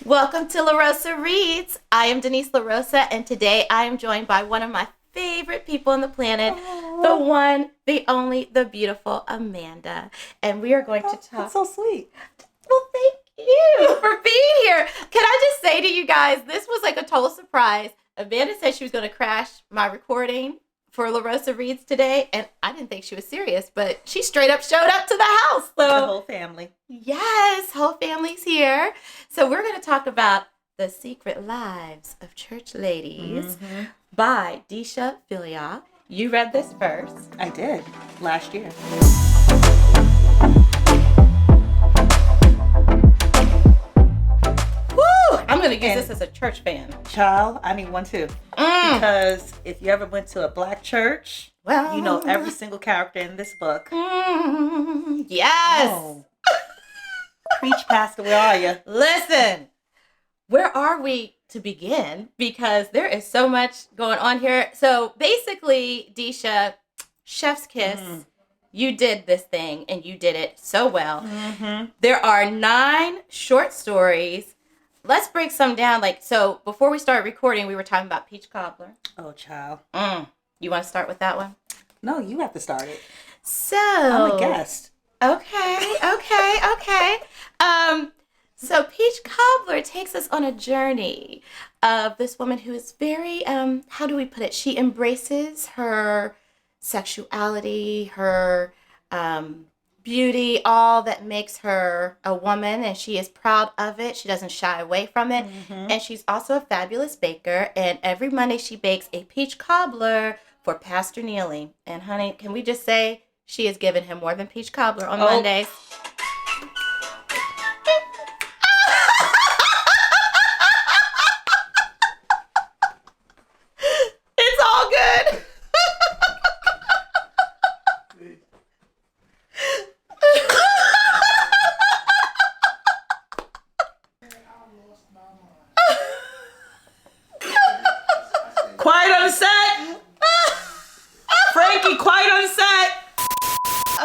Welcome to La Rosa Reads. I am Denise La Rosa, and today I am joined by one of my favorite people on the planet, the one, the only, the beautiful Amanda. And we are going to talk. That's so sweet. Well, thank you for being here. Can I just say to you guys, this was like a total surprise. Amanda said she was going to crash my recording for La Rosa Reads today, and I didn't think she was serious, but she straight up showed up to the house. So the whole family. Yes, whole family's here. So we're going to talk about The Secret Lives of Church Ladies by Disha Filia. You read this first. I did last year. I'm going to use this as a church fan. Child, I need one too. Because if you ever went to a black church, well, you know every single character in this book. Yes. Oh. Preach, Pastor, where are you? Listen, where are we to begin? Because there is so much going on here. So basically, Disha, chef's kiss. You did this thing and you did it so well. There are 9 short stories. Let's break some down. So before we start recording, we were talking about Peach Cobbler. Oh, child. You want to start with that one? No, you have to start it. So I'm a guest. Okay. So Peach Cobbler takes us on a journey of this woman who is very, how do we put it? She embraces her sexuality, her beauty, all that makes her a woman, and she is proud of it. She doesn't shy away from it. And she's also a fabulous baker, and every Monday she bakes a peach cobbler for Pastor Neely. And honey, can we just say she has given him more than peach cobbler on Mondays? It's all good. Quite upset. Frankie, quite upset.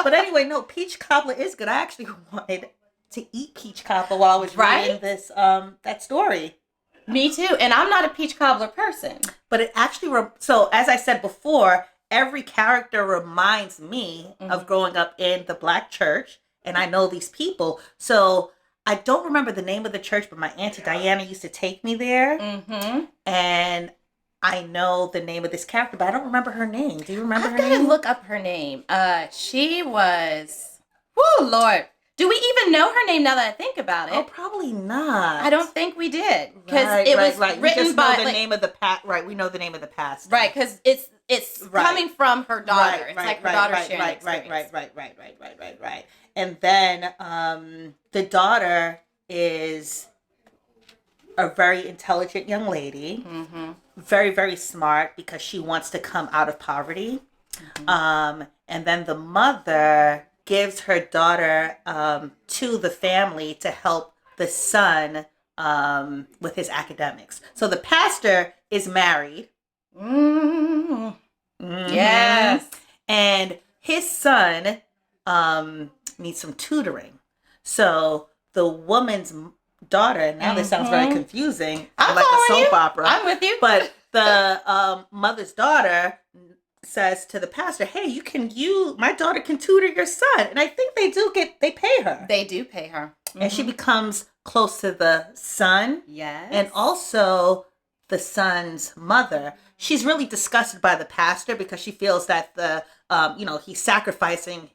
But anyway, no, peach cobbler is good. I actually wanted to eat peach cobbler while I was reading this that story. Me too. And I'm not a peach cobbler person. But it actually, so as I said before, every character reminds me of growing up in the black church. And I know these people. So I don't remember the name of the church, but my Auntie Diana used to take me there. And I know the name of this character, but I don't remember her name. Do you remember her name? I gotta look up her name. She was, whoo, Lord. Do we even know her name now that I think about it? Oh, probably not. I don't think we did. Because it was written we just by... know the name of the Right, we know the name of the pastor. Right, because it's coming from her daughter. It's like her daughter sharing experience. Right. And then the daughter is a very intelligent young lady. Very, very smart because she wants to come out of poverty. And then the mother gives her daughter to the family to help the son with his academics. So the pastor is married. Yes. And his son needs some tutoring. So the woman's daughter, and now this sounds very confusing. I'm like a soap opera. I'm with you. But the mother's daughter says to the pastor, hey, my daughter can tutor your son. And I think they pay her. They do pay her. And she becomes close to the son. Yes. And also the son's mother. She's really disgusted by the pastor because she feels that he's sacrificing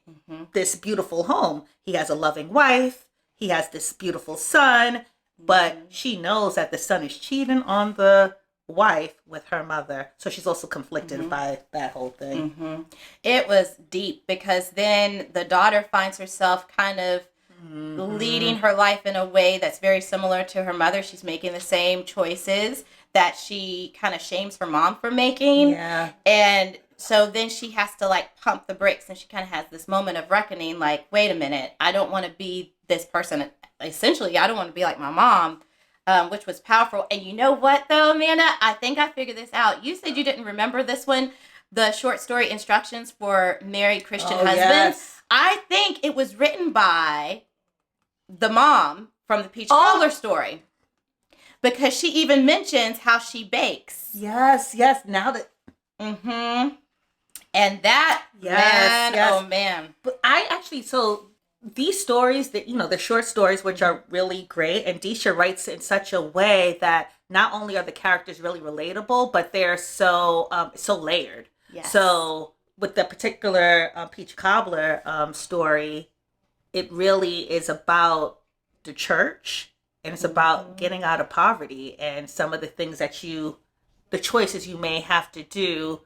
this beautiful home. He has a loving wife. He has this beautiful son. But she knows that the son is cheating on the wife with her mother. So she's also conflicted by that whole thing. It was deep because then the daughter finds herself kind of leading her life in a way that's very similar to her mother. She's making the same choices that she kind of shames her mom for making. Yeah. And so then she has to pump the brakes, and she kind of has this moment of reckoning, wait a minute, I don't want to be this person. Essentially, I don't want to be like my mom. Which was powerful. And you know what, though, Amanda? I think I figured this out. You said you didn't remember this one, the short story Instructions for Married Christian Husbands. Yes. I think it was written by the mom from the Peach Cobbler story. because she even mentions how she bakes. Yes. Now that. Mm-hmm. And that, Yes. oh man. But I actually, so these stories that, the short stories, which are really great, and Disha writes in such a way that not only are the characters really relatable, but they're so layered. Yes. So with the particular Peach Cobbler story, it really is about the church, and it's about getting out of poverty and some of the things that the choices you may have to do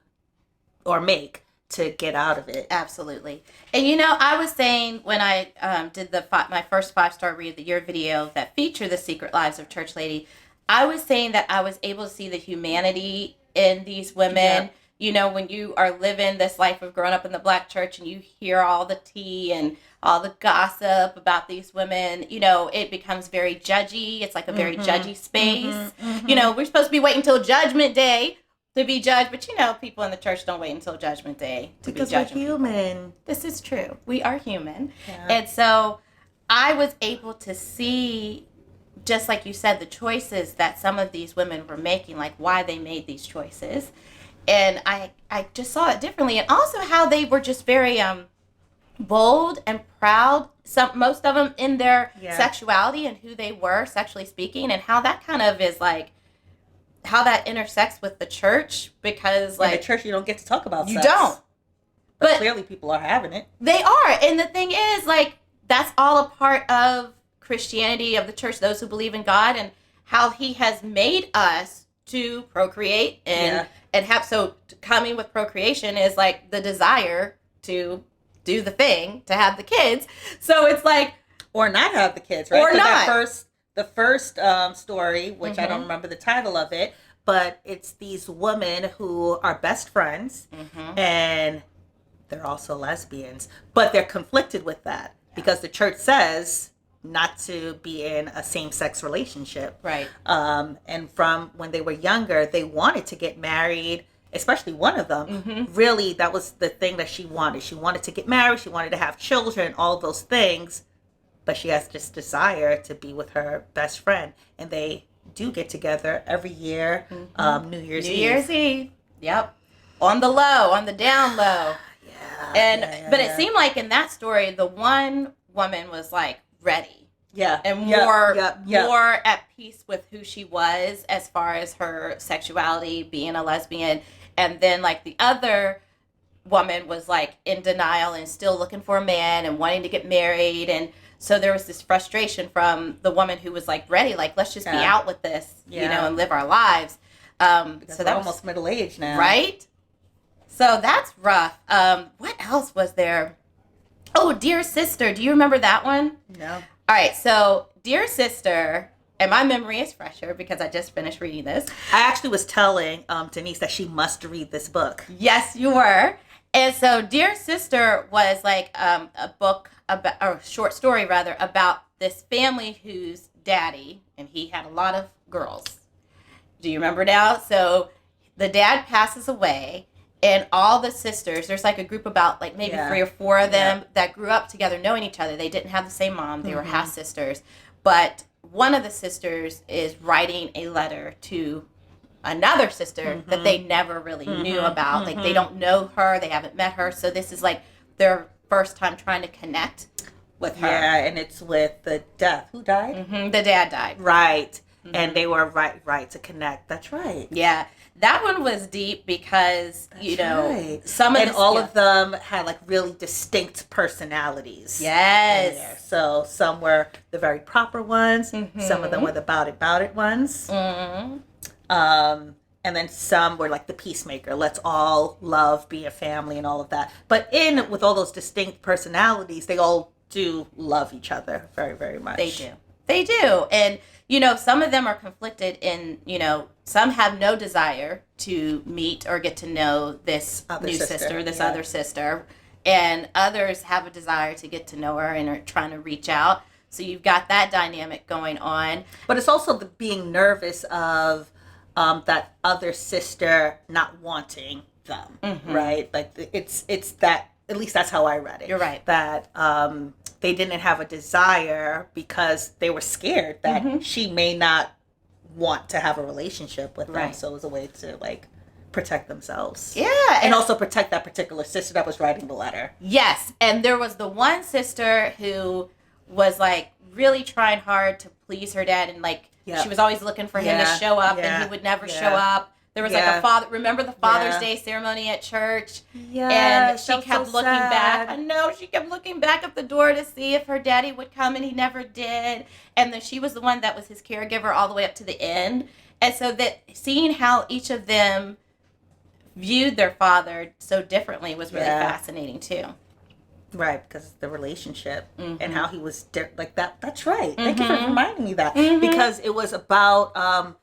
or make to get out of it. Absolutely. And I was saying when I did my first 5-star read of the year video that featured the secret lives of Church Lady, I was saying that I was able to see the humanity in these women. Yeah. When you are living this life of growing up in the Black church and you hear all the tea and all the gossip about these women, it becomes very judgy. It's like a very judgy space. We're supposed to be waiting until Judgment Day to be judged, but people in the church don't wait until Judgment Day to be judged. Because we're human. This is true. We are human. Yeah. And so I was able to see, just like you said, the choices that some of these women were making, like why they made these choices. And I just saw it differently. And also how they were just very bold and proud, most of them in their sexuality and who they were sexually speaking, and how that kind of is like, how that intersects with the church, because like in the church you don't get to talk about you sex. don't, but clearly people are having it. They are. And the thing is, like, that's all a part of Christianity, of the church, those who believe in God, and how he has made us to procreate and have, so coming with procreation is like the desire to do the thing, to have the kids. So it's like, or not have the kids, right? Or not. The first story, which I don't remember the title of it, but it's these women who are best friends, and they're also lesbians, but they're conflicted with that because the church says not to be in a same-sex relationship. Right. And from when they were younger, they wanted to get married, especially one of them. Really, that was the thing that she wanted. She wanted to get married. She wanted to have children, all those things. But she has this desire to be with her best friend. And they do get together every year, New Year's Eve. Yep. On the low, on the down low. But it seemed like in that story, the one woman was like ready. Yeah. And more at peace with who she was as far as her sexuality, being a lesbian. And then like the other woman was like in denial and still looking for a man and wanting to get married. And so there was this frustration from the woman who was like ready, like, let's just be out with this, and live our lives. Because so we're almost middle-aged now. Right? So that's rough. What else was there? Oh, Dear Sister. Do you remember that one? No. All right. So Dear Sister, and my memory is fresher because I just finished reading this. I actually was telling Denise that she must read this book. Yes, you were. And so Dear Sister was like a book, about, or a short story rather, about this family whose daddy, and he had a lot of girls. Do you remember now? So the dad passes away, and all the sisters, there's like a group about like maybe 3 or 4 of them that grew up together knowing each other. They didn't have the same mom. They were half sisters. But one of the sisters is writing a letter to another sister that they never really knew about. Like they don't know her. They haven't met her. So this is like their first time trying to connect with her. Yeah, and it's with the death. Who died? The dad died. Right. And they were right to connect. That's right. Yeah. That one was deep because, some of and all of them had like really distinct personalities. Yes. So some were the very proper ones. Some of them were the about it ones. And then some were like the peacemaker. Let's all love, be a family, and all of that. But with all those distinct personalities, they all do love each other very, very much. They do. And, some of them are conflicted in, some have no desire to meet or get to know this other new sister, other sister. And others have a desire to get to know her and are trying to reach out. So you've got that dynamic going on. But it's also the being nervous of that other sister not wanting them, right? Like it's that, at least that's how I read it. You're right. That they didn't have a desire because they were scared that she may not want to have a relationship with them. Right. So it was a way to like protect themselves. Yeah. And also protect that particular sister that was writing the letter. Yes. And there was the one sister who was like really trying hard to please her dad, and like she was always looking for him to show up, and he would never show up. There was like a remember the Father's Day ceremony at church? Yeah. And she kept looking back. I know, she kept looking back at the door to see if her daddy would come, and he never did. And then she was the one that was his caregiver all the way up to the end. And so that seeing how each of them viewed their father so differently was really fascinating too. Right, because the relationship and how he was like that. That's right. Thank you for reminding me that. Because it was about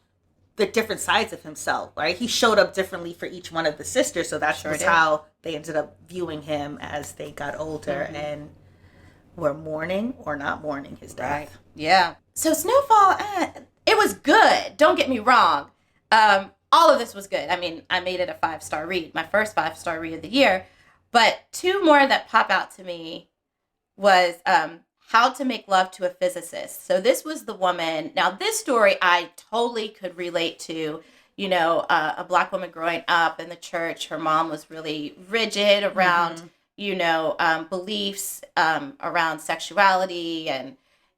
the different sides of himself, right? He showed up differently for each one of the sisters, so that's how they ended up viewing him as they got older and were mourning or not mourning his death. Right. Yeah. So Snowfall, it was good. Don't get me wrong. All of this was good. I mean, I made it a 5-star read, my first 5-star read of the year. But two more that pop out to me was How to Make Love to a Physicist. So this was the woman. Now, this story I totally could relate to. You know, a Black woman growing up in the church. Her mom was really rigid around, you know, beliefs around sexuality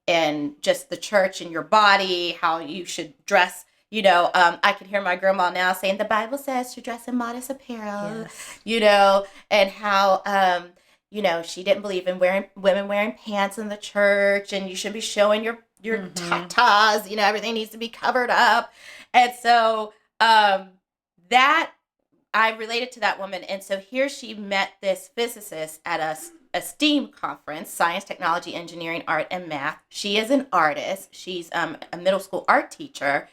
and just the church and your body, how you should dress. You know, I can hear my grandma now saying the Bible says to dress in modest apparel, you know, and how, you know, she didn't believe in women wearing pants in the church, and you should be showing your tatas, you know, everything needs to be covered up. And so that I related to that woman. And so here she met this physicist at a STEAM conference, science, technology, engineering, art, and math. She is an artist. She's a middle school art teacher.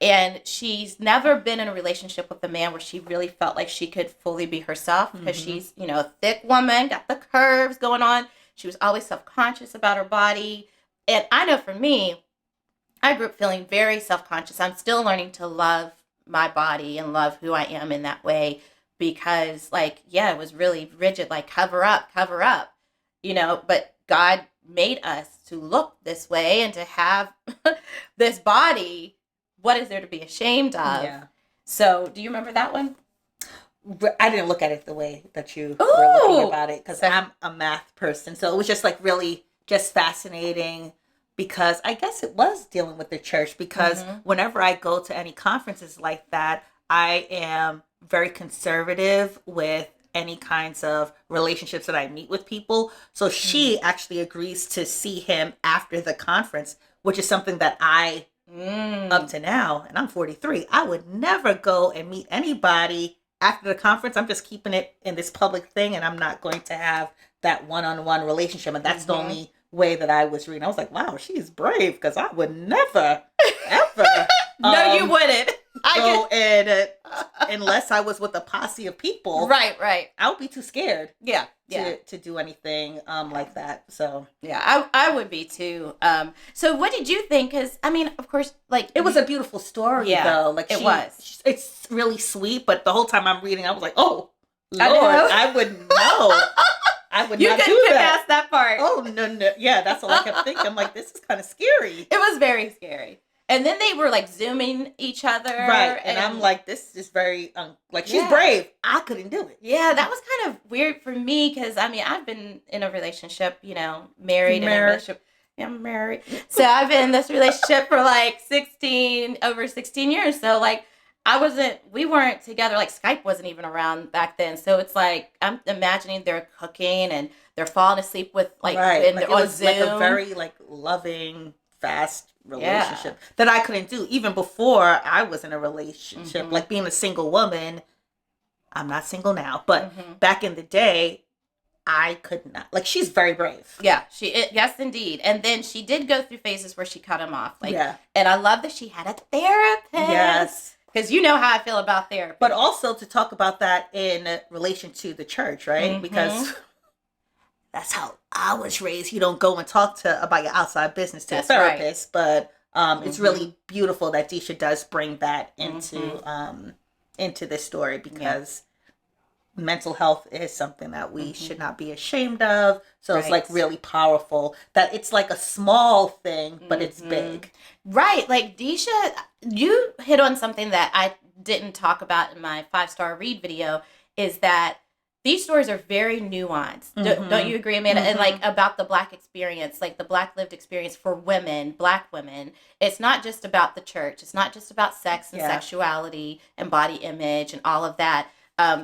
And she's never been in a relationship with a man where she really felt like she could fully be herself, because she's, you know, a thick woman, got the curves going on. She was always self-conscious about her body. And I know for me, I grew up feeling very self-conscious. I'm still learning to love my body and love who I am in that way, because like, it was really rigid, like cover up, you know, but God made us to look this way and to have this body. What is there to be ashamed of? Yeah. So, do you remember that one? I didn't look at it the way that you were looking about it, because I'm a math person. So it was just like really just fascinating, because I guess it was dealing with the church, because whenever I go to any conferences like that, I am very conservative with any kinds of relationships that I meet with people. So she actually agrees to see him after the conference, which is something that I up to now, and I'm 43, I would never go and meet anybody after the conference. I'm just keeping it in this public thing, and I'm not going to have that one-on-one relationship. And that's the only way that I was reading. I was like, wow, she's brave, because I would never, ever. No, you wouldn't. Go and unless I was with a posse of people. Right. I would be too scared. Yeah. To do anything like that. So yeah, I would be too. So what did you think? Because I mean, of course, like it was a beautiful story, though. Like it was. It's really sweet, but the whole time I'm reading, I was like, oh Lord, I would know. I would not do that. You couldn't get past that part. Oh no. Yeah, that's all I kept thinking. I'm like, this is kind of scary. It was very scary. And then they were like zooming each other. Right. And I'm like, this is very, like, she's brave. I couldn't do it. Yeah, that was kind of weird for me, because, I mean, I've been in a relationship, you know, married. In a relationship. Yeah, I'm married. So I've been in this relationship for like over 16 years. So like, we weren't together. Like Skype wasn't even around back then. So it's like, I'm imagining they're cooking and they're falling asleep with like, right. Like, it was Zoom. Like a very like loving, fast relationship that I couldn't do even before I was in a relationship. Like being a single woman, I'm not single now, but back in the day, I could not. Like, she's very brave. Yeah, yes, indeed. And then she did go through phases where she cut him off. Like, and I love that she had a therapist. Yes. Because you know how I feel about therapy. But also to talk about that in relation to the church, right? Because that's how I was raised. You don't go and talk about your outside business to a therapist. Right. But it's really beautiful that Deisha does bring that into this story, because mental health is something that we should not be ashamed of. So it's like Right. really powerful that it's like a small thing, but it's big. Right. Like Disha, you hit on something that I didn't talk about in my 5-star read video is that these stories are very nuanced. Don't you agree, Amanda? And like about the Black experience, like the Black lived experience for women, Black women. It's not just about the church. It's not just about sex and sexuality and body image and all of that.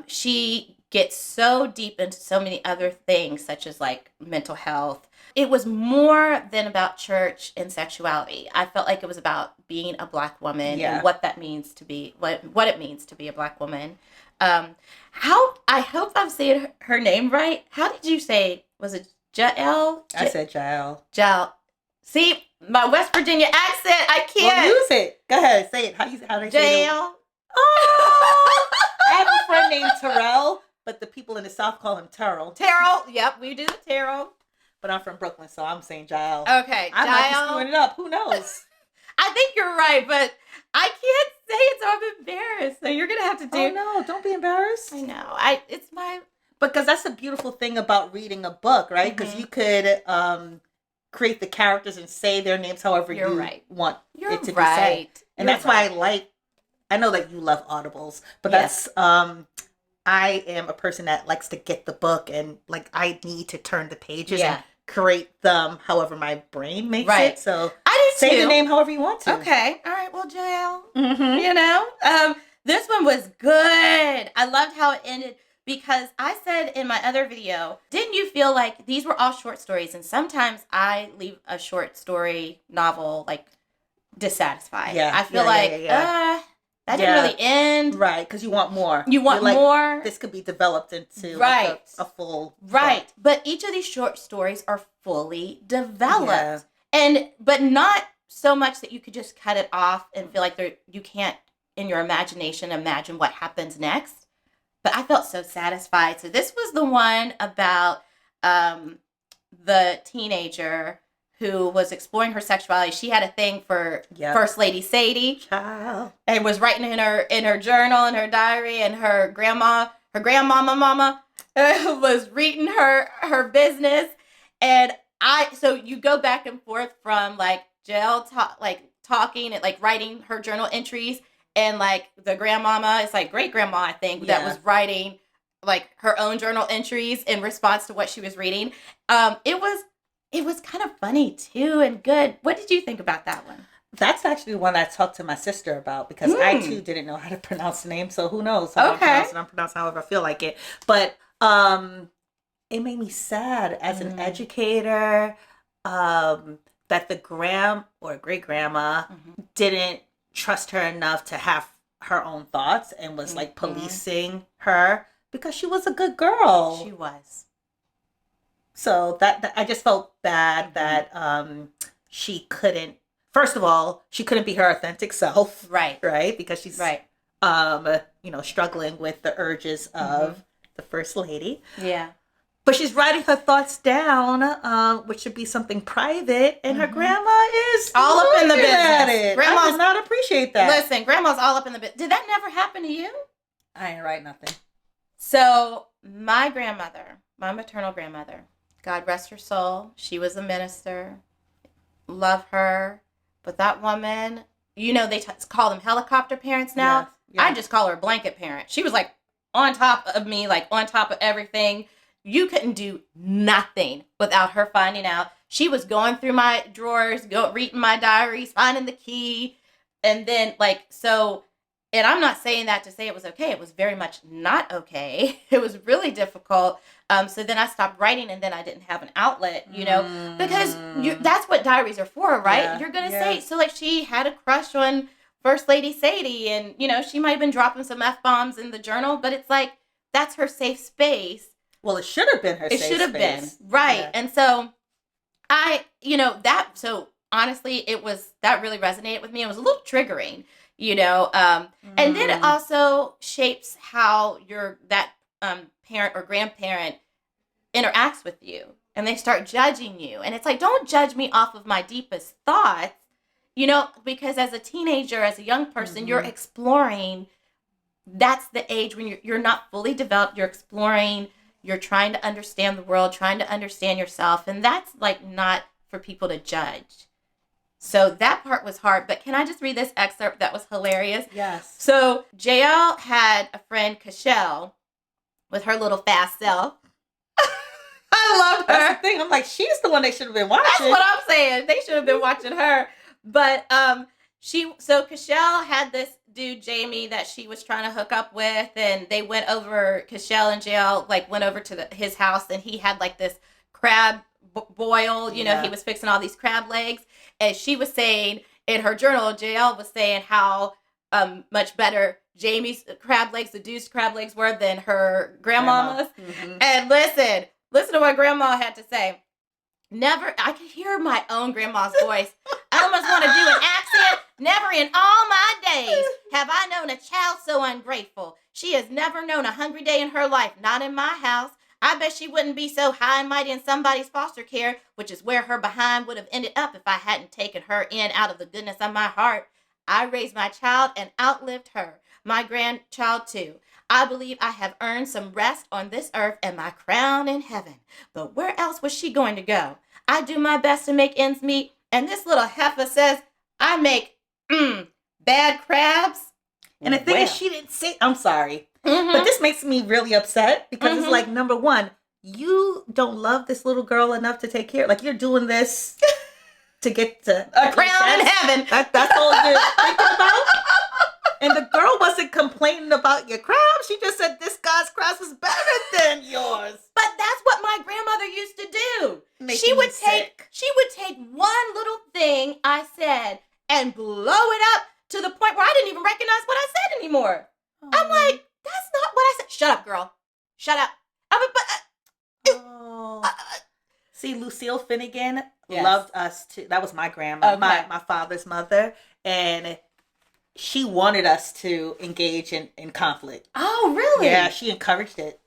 She gets so deep into so many other things, such as like mental health. It was more than about church and sexuality. I felt like it was about being a Black woman and what that means to be, what it means to be a Black woman. I hope I'm saying her name right. How did you say? Was it Jael? I said Jael. Jael. See, my West Virginia accent. I can't. Well, use it. Go ahead. Say it. How do they say it? Jael. Oh, I have a friend named Terrell, but the people in the South call him Terrell. Terrell. Yep, we do the Terrell. But I'm from Brooklyn, so I'm saying Jael. Okay, I might be screwing it up. Who knows? I think you're right, but I can't say it, so I'm embarrassed. So you're gonna have to do. Oh no! Don't be embarrassed. I know. It's my. Because that's the beautiful thing about reading a book, right? Because you could create the characters and say their names however you want it to be said. And that's why I know that you love audibles, but that's I am a person that likes to get the book and like I need to turn the pages and create them however my brain makes it. So I do say the name however you want to. Okay. All right. Well, Jael, you know, this one was good. I loved how it ended because I said in my other video, didn't you feel like these were all short stories? And sometimes I leave a short story novel like dissatisfied. Yeah. I feel that didn't really end. Right, because you want more. You want more. This could be developed into like a full book. But each of these short stories are fully developed. But not so much that you could just cut it off and feel like you can't, in your imagination, imagine what happens next. But I felt so satisfied. So this was the one about the teenager who was exploring her sexuality. She had a thing for First Lady Sadie. Child. And was writing in her journal, in her diary, and her grandmama was reading her business. And so you go back and forth from like Jael talking and like writing her journal entries, and like the grandmama, it's like great grandma, I think, that was writing like her own journal entries in response to what she was reading. It was kind of funny too and good. What did you think about that one? That's actually one I talked to my sister about because I too didn't know how to pronounce the name. So who knows how I pronounce it? I'm pronouncing however I feel like it. But it made me sad as an educator that the great grandma didn't trust her enough to have her own thoughts and was like policing her because she was a good girl. She was. So that I just felt bad that she couldn't. First of all, she couldn't be her authentic self, right? Because she's struggling with the urges of the first lady. Yeah. But she's writing her thoughts down, which should be something private, and her grandma is all up in the business. Grandma does not appreciate that. Listen, grandma's all up in the business. Did that never happen to you? I ain't write nothing. So my grandmother, my maternal grandmother, God rest her soul, she was a minister. Love her. But that woman, they call them helicopter parents now. Yes, yes. I just call her a blanket parent. She was like on top of me, like on top of everything. You couldn't do nothing without her finding out. She was going through my drawers, reading my diaries, finding the key. And then and I'm not saying that to say it was okay. It was very much not okay. It was really difficult. So then I stopped writing, and then I didn't have an outlet, because that's what diaries are for, right? Yeah, you're going to say, so like she had a crush on First Lady Sadie, and, she might have been dropping some F-bombs in the journal, but it's like, that's her safe space. Well, it should have been her safe space. It should have been, right. Yeah. And so so honestly, that really resonated with me. It was a little triggering, and then it also shapes how that parent or grandparent interacts with you, and they start judging you. And it's like, don't judge me off of my deepest thoughts, because as a teenager, as a young person, you're exploring that's the age when you're not fully developed, you're exploring, you're trying to understand the world, trying to understand yourself, and that's like not for people to judge. So that part was hard, but can I just read this excerpt that was hilarious? Yes. So JL had a friend, Cashel, with her little fast self. I love her. That's the thing. I'm like, she's the one they should have been watching. That's what I'm saying. They should have been watching her. But Cashel had this dude, Jamie, that she was trying to hook up with, and they went over, Cashel and JL, like, went over to his house, and he had, like, this crab boil, you know, he was fixing all these crab legs, and she was saying, in her journal, JL was saying how much better Jamie's crab legs, the dude's crab legs, were than her grandmama's. Mm-hmm. And listen to what grandma had to say. Never, I could hear my own grandma's voice. I almost want to do an accent. Never in all my days have I known a child so ungrateful. She has never known a hungry day in her life, not in my house. I bet she wouldn't be so high and mighty in somebody's foster care, which is where her behind would have ended up if I hadn't taken her in out of the goodness of my heart. I raised my child and outlived her, my grandchild too. I believe I have earned some rest on this earth and my crown in heaven. But where else was she going to go? I do my best to make ends meet, and this little heifer says I make bad crabs. And the thing is, she didn't say, I'm sorry. Mm-hmm. But this makes me really upset because it's like, number one, you don't love this little girl enough to take care. Like, you're doing this to get to a crown in heaven. That's all you're thinking about. And the girl wasn't complaining about your crab. She just said this guy's crabs is better than yours. But that's what my grandmother used to do. She would take one little thing I said and blow it up to the point where I didn't even recognize what I said anymore. Oh. I'm like, that's not what I said. Shut up, girl. Shut up. See, Lucille Finnegan loved us too. That was my grandma, my father's mother. And she wanted us to engage in conflict. Oh, really? Yeah, she encouraged it.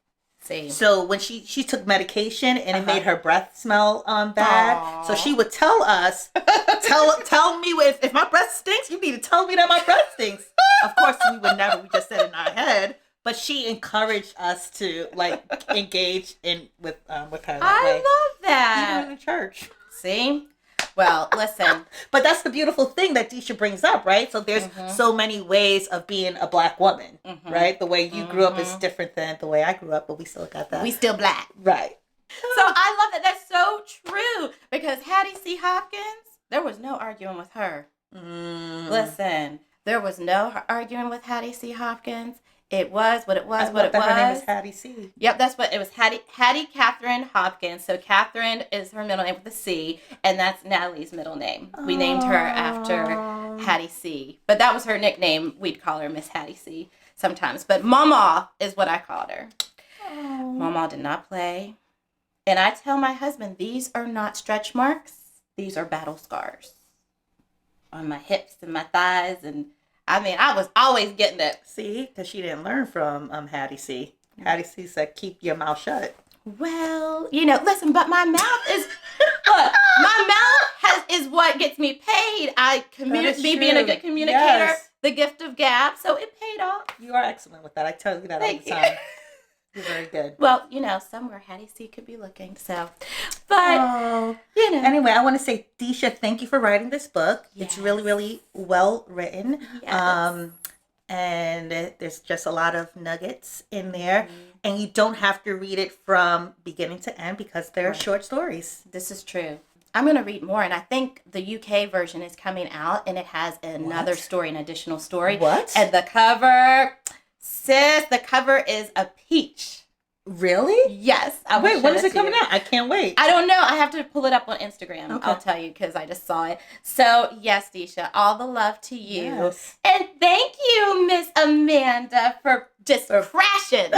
See. So when she took medication and it made her breath smell bad, aww. So she would tell us, tell me if my breath stinks, you need to tell me that my breath stinks. Of course, we would never. We just said it in our head. But she encouraged us to like engage with her. I love that. Even in the church. See. Well, listen. But that's the beautiful thing that Deisha brings up, right? So there's so many ways of being a Black woman, right? The way you grew up is different than the way I grew up, but we still got that. We still Black. Right. So I love that. That's so true. Because Hattie C. Hopkins, there was no arguing with her. Listen, there was no arguing with Hattie C. Hopkins. It was what it was, what it was. Her name is Hattie C. Yep, that's what it was. Hattie Catherine Hopkins. So Catherine is her middle name with a C, and that's Natalie's middle name. We named her after Hattie C. But that was her nickname. We'd call her Miss Hattie C sometimes. But Mama is what I called her. Mama did not play. And I tell my husband, these are not stretch marks. These are battle scars on my hips and my thighs, and I mean, I was always getting it. See, because she didn't learn from Hattie C. Hattie C said, keep your mouth shut. Well, listen, but my mouth is, look, my mouth is what gets me paid. Me being a good communicator, the gift of gab, so it paid off. You are excellent with that. I tell you that all the time. You're very good. Well, somewhere Hattie C could be looking, so. But, Anyway, I want to say, Deisha, thank you for writing this book. Yes. It's really, really well written. Yes. And there's just a lot of nuggets in there. And you don't have to read it from beginning to end because they're short stories. This is true. I'm going to read more, and I think the UK version is coming out, and it has another story, an additional story. What? And the cover... Sis, the cover is a peach. Really? Yes. Wait, when is it coming out? I can't wait. I don't know. I have to pull it up on Instagram. Okay. I'll tell you because I just saw it. So, yes, Deisha, all the love to you. Yes. And thank you, Miss Amanda, for just crashing.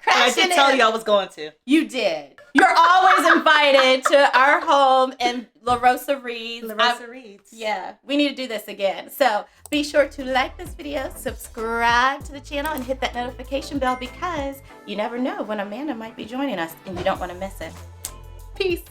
I did tell you I was going to. You did. You're always invited to our home in La Rosa Reeds. La Rosa Reeds. Yeah, we need to do this again. So be sure to like this video, subscribe to the channel, and hit that notification bell because you never know when Amanda might be joining us and you don't want to miss it. Peace.